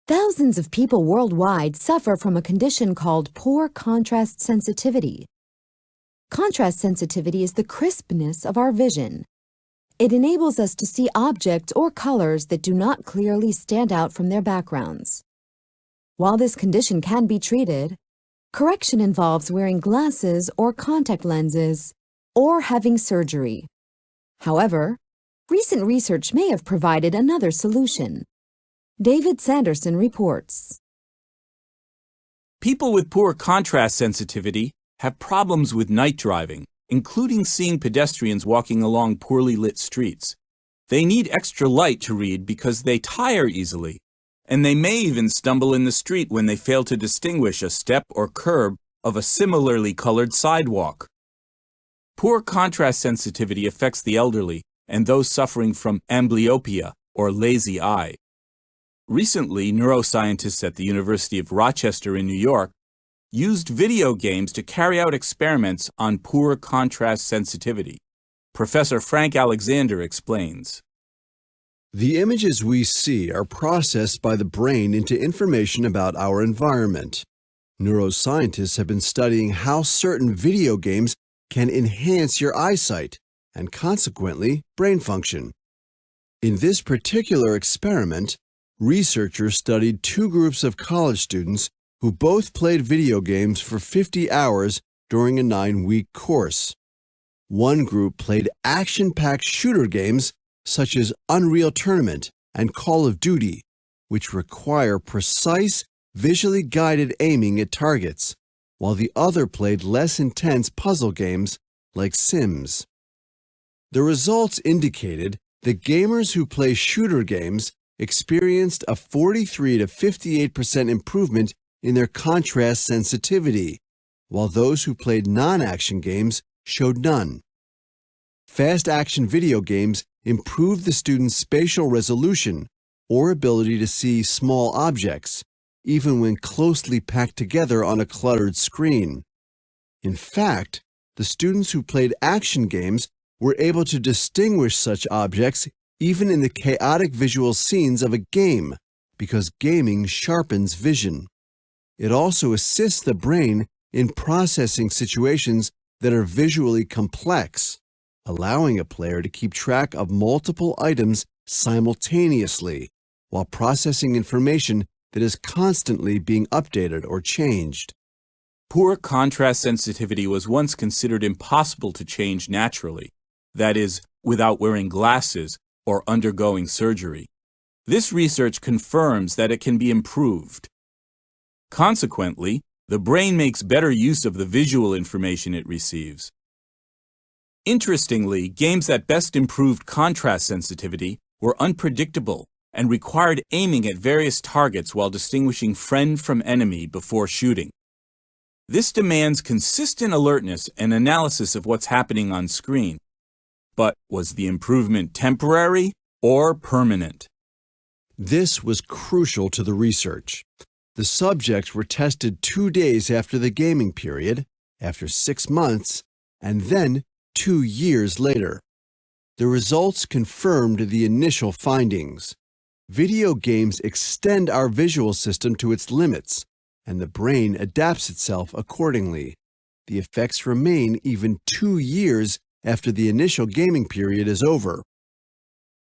Thousands of people worldwide suffer from a condition called poor contrast sensitivity. Contrast sensitivity is the crispness of our vision. It enables us to see objects or colors that do not clearly stand out from their backgrounds. While this condition can be treated, correction involves wearing glasses or contact lenses or having surgery. However, recent research may have provided another solution. David Sanderson reports. People with poor contrast sensitivity have problems with night driving, including seeing pedestrians walking along poorly lit streets. They need extra light to read because they tire easily, and they may even stumble in the street when they fail to distinguish a step or curb of a similarly colored sidewalk. Poor contrast sensitivity affects the elderly and those suffering from amblyopia, or lazy eye. Recently, neuroscientists at the University of Rochester in New York used video games to carry out experiments on poor contrast sensitivity. Professor Frank Alexander explains. The images we see are processed by the brain into information about our environment. Neuroscientists have been studying how certain video games can enhance your eyesight and consequently brain function. In this particular experiment, researchers studied two groups of college students who both played video games for 50 hours during a 9-week course. One group played action-packed shooter games such as Unreal Tournament and Call of Duty, which require precise, visually guided aiming at targets, while the other played less intense puzzle games like Sims. The results indicated that gamers who play shooter games experienced a 43 to 58% improvement in their contrast sensitivity, while those who played non-action games showed none. Fast-action video games improved the students' spatial resolution or ability to see small objects, even when closely packed together on a cluttered screen. In fact, the students who played action games were able to distinguish such objects even in the chaotic visual scenes of a game, because gaming sharpens vision. It also assists the brain in processing situations that are visually complex, allowing a player to keep track of multiple items simultaneously while processing information that is constantly being updated or changed. Poor contrast sensitivity was once considered impossible to change naturally, that is, without wearing glasses or undergoing surgery. This research confirms that it can be improved. Consequently, the brain makes better use of the visual information it receives. Interestingly, games that best improved contrast sensitivity were unpredictable and required aiming at various targets while distinguishing friend from enemy before shooting. This demands consistent alertness and analysis of what's happening on screen. But was the improvement temporary or permanent? This was crucial to the research. The subjects were tested 2 days after the gaming period, after 6 months, and then 2 years later. The results confirmed the initial findings. Video games extend our visual system to its limits, and the brain adapts itself accordingly. The effects remain even 2 years after the initial gaming period is over.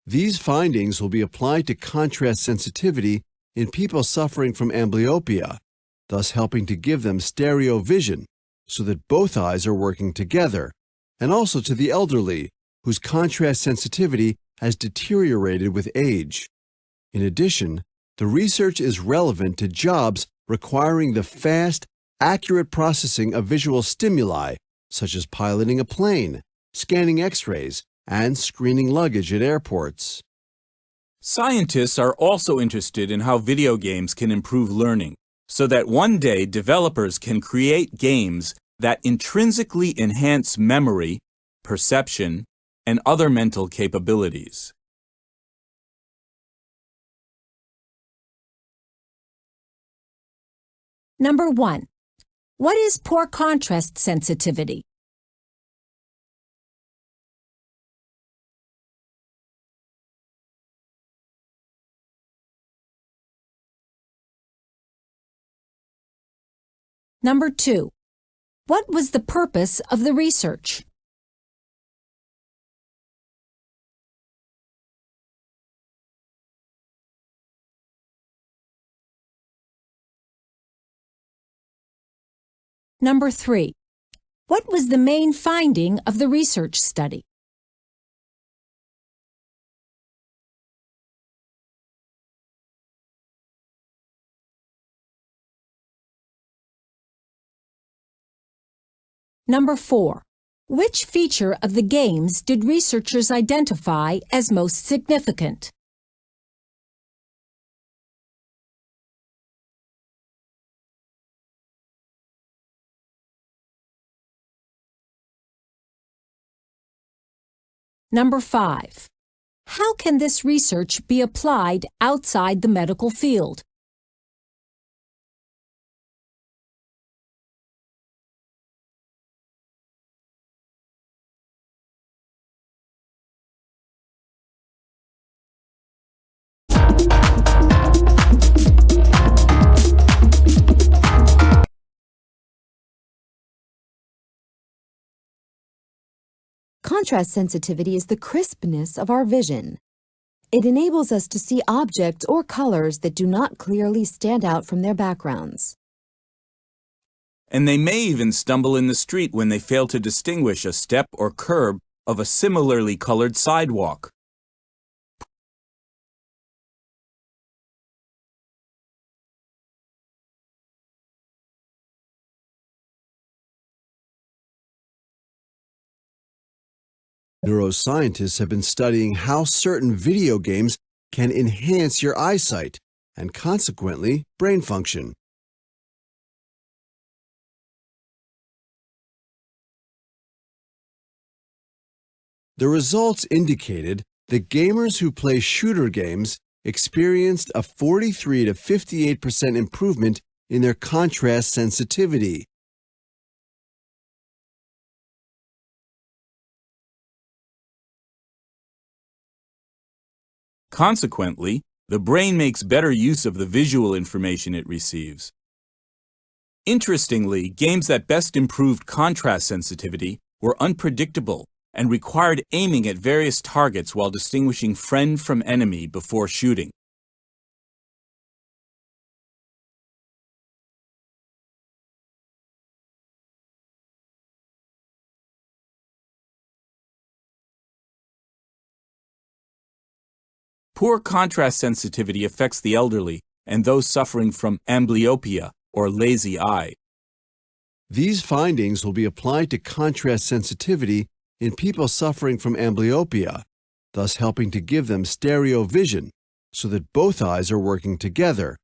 These findings will be applied to contrast sensitivity in people suffering from amblyopia, thus helping to give them stereo vision so that both eyes are working together, and also to the elderly, whose contrast sensitivity has deteriorated with age. In addition, the research is relevant to jobs requiring the fast, accurate processing of visual stimuli, such as piloting a plane, scanning X-rays, and screening luggage at airports. Scientists are also interested in how video games can improve learning, so that one day developers can create games that intrinsically enhance memory, perception, and other mental capabilities. Number 1. What is poor contrast sensitivity? Number 2. What was the purpose of the research? Number 3. What was the main finding of the research study? Number 4. Which feature of the games did researchers identify as most significant? Number 5. How can this research be applied outside the medical field? Contrast sensitivity is the crispness of our vision. It enables us to see objects or colors that do not clearly stand out from their backgrounds. And they may even stumble in the street when they fail to distinguish a step or curb of a similarly colored sidewalk. Neuroscientists have been studying how certain video games can enhance your eyesight and consequently brain function. The results indicated that gamers who play shooter games experienced a 43 to 58% improvement in their contrast sensitivity. Consequently, the brain makes better use of the visual information it receives. Interestingly, games that best improved contrast sensitivity were unpredictable and required aiming at various targets while distinguishing friend from enemy before shooting. Poor contrast sensitivity affects the elderly and those suffering from amblyopia, or lazy eye. These findings will be applied to contrast sensitivity in people suffering from amblyopia, thus helping to give them stereo vision so that both eyes are working together